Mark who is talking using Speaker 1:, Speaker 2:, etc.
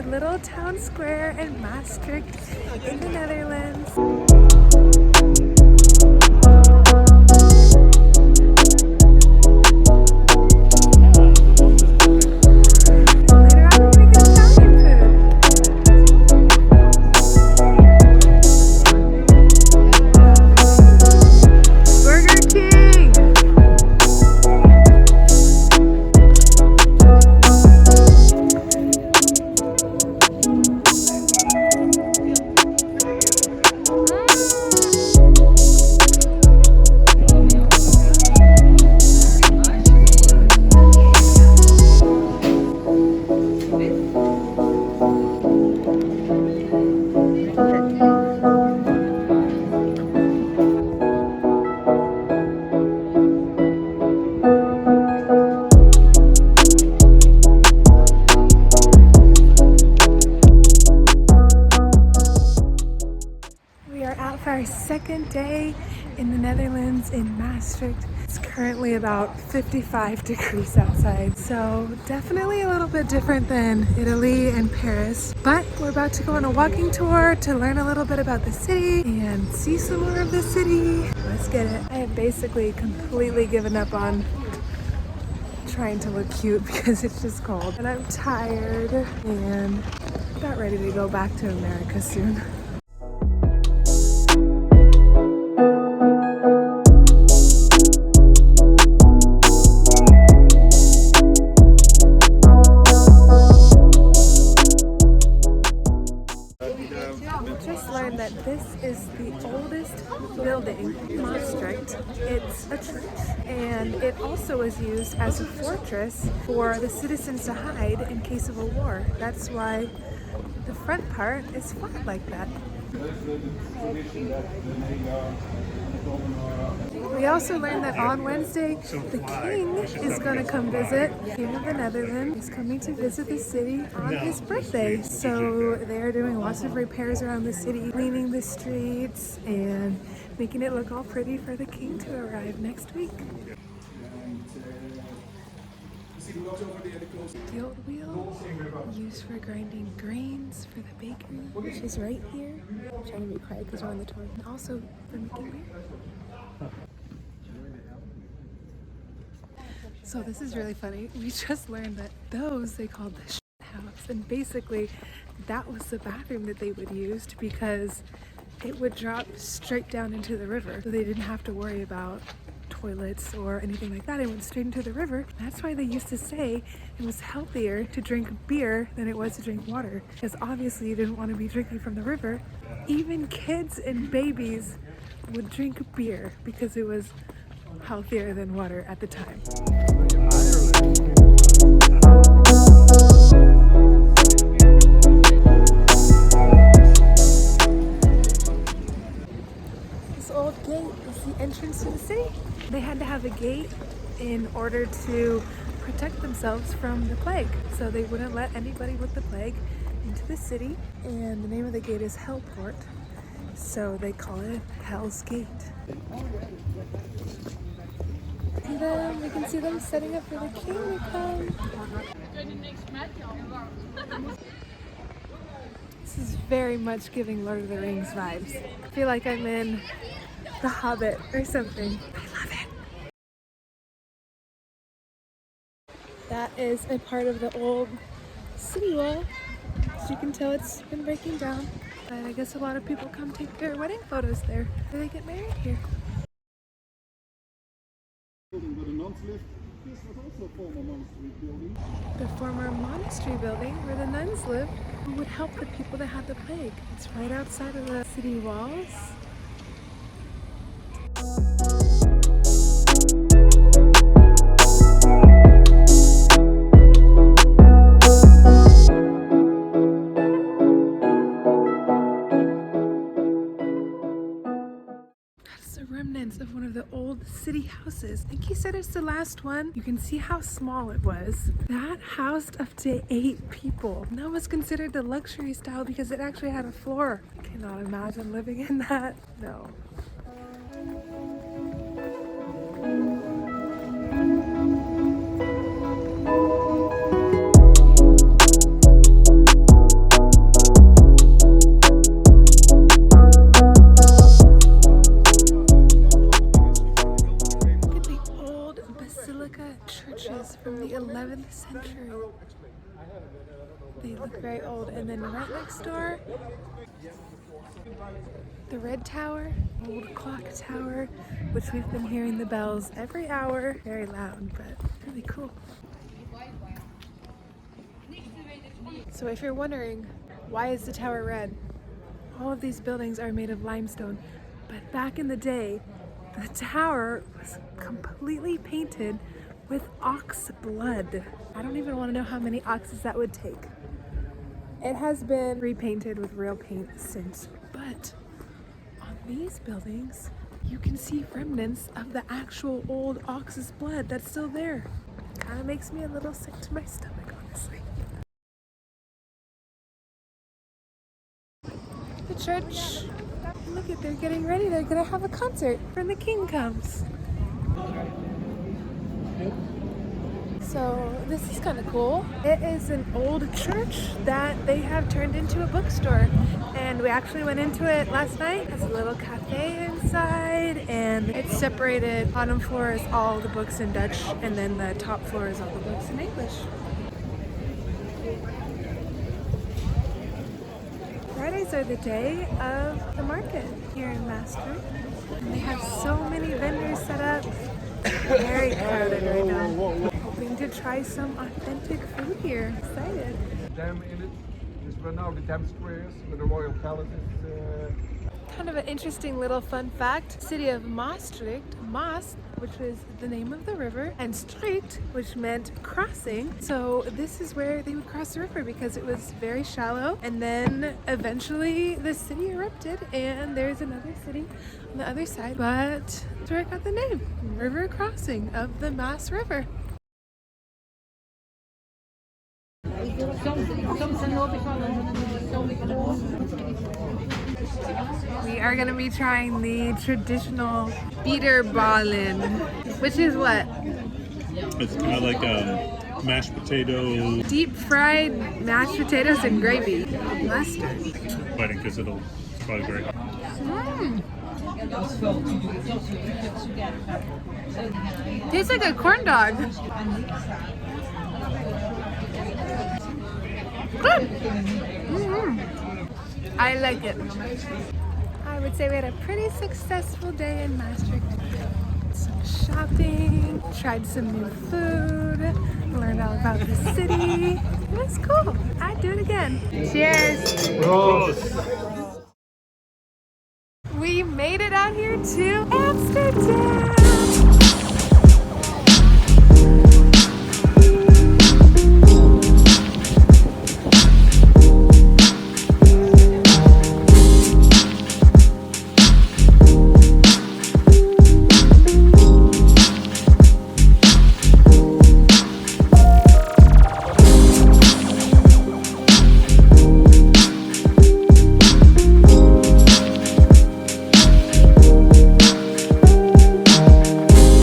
Speaker 1: the little town square in Maastricht in the Netherlands. Our second day in the Netherlands in Maastricht. It's currently about 55 degrees outside, so definitely a little bit different than Italy and Paris. But we're about to go on a walking tour to learn a little bit about the city and see some more of the city. Let's get it. I have basically completely given up on trying to look cute because it's just cold. And I'm tired and about ready to go back to America soon. That this is the oldest building in Maastricht. It's a church, and it also is used as a fortress for the citizens to hide in case of a war. That's why the front part is flat like that. We also learned that on Wednesday, the king is going to come visit. The King of the Netherlands is coming to visit the city on his birthday. So they're doing lots of repairs around the city, cleaning the streets and making it look all pretty for the king to arrive next week. The old wheel used for grinding grains for the bakery, which is right here. I'm trying to be quiet because we're on the tour. And also for making beer. So this is really funny. We just learned that those they called the shit house, and basically that was the bathroom that they would use because it would drop straight down into the river, so they didn't have to worry about toilets or anything like that. It went straight into the river. That's why they used to say it was healthier to drink beer than it was to drink water, because obviously you didn't want to be drinking from the river. Even kids and babies would drink beer because it was healthier than water at the time. This old gate is the entrance to the city. They had to have a gate in order to protect themselves from the plague. So they wouldn't let anybody with the plague into the city. And the name of the gate is Hellport. So they call it Hell's Gate. And then we can see them setting up for the king to come. This is very much giving Lord of the Rings vibes. I feel like I'm in The Hobbit or something. I love it. That is a part of the old city wall. As you can tell, it's been breaking down. But I guess a lot of people come take their wedding photos there. Do they get married here? The former monastery building where the nuns lived, who would help the people that had the plague. It's right outside of the city walls. Remnants of one of the old city houses. I think he said it's the last one. You can see how small it was. That housed up to 8 people. And that was considered the luxury style because it actually had a floor. I cannot imagine living in that. No. They look very old. And then right next door, the red tower, old clock tower, which we've been hearing the bells every hour. Very loud, but really cool. So if you're wondering, why is the tower red? All of these buildings are made of limestone, but back in the day, the tower was completely painted with ox blood. I don't even want to know how many oxes that would take. It has been repainted with real paint since, but on these buildings, you can see remnants of the actual old ox's blood that's still there. Kind of makes me a little sick to my stomach, honestly. The church. Look at, they're getting ready. They're gonna have a concert when the king comes. So this is kind of cool. It is an old church that they have turned into a bookstore. And we actually went into it last night. There's a little cafe inside, and it's separated. Bottom floor is all the books in Dutch, and then the top floor is all the books in English. Fridays are the day of the market here in Maastricht. And they have so many vendors set up. Very crowded right now. Hoping to try some authentic food here. Excited.
Speaker 2: Dam in it. This were now the Dam squares where the royal palace is.
Speaker 1: Kind of an interesting little fun fact. City of Maastricht, Maas, which is the name of the river, and Stricht, which meant crossing. So this is where they would cross the river because it was very shallow. And then eventually the city erupted and there's another city on the other side. But that's where I got the name, River Crossing of the Maas River. We are going to be trying the traditional Bitterballen, which is what?
Speaker 3: It's kind of like a mashed potato.
Speaker 1: Deep fried mashed potatoes and gravy. Mustard.
Speaker 3: Biting because it's probably very hot.
Speaker 1: Tastes like a corn dog. Good. I like it. I would say we had a pretty successful day in Maastricht. Some shopping, tried some new food, learned all about the city. It was cool. I'd do it again. Cheers.
Speaker 3: Gross.
Speaker 1: We made it out here to Amsterdam.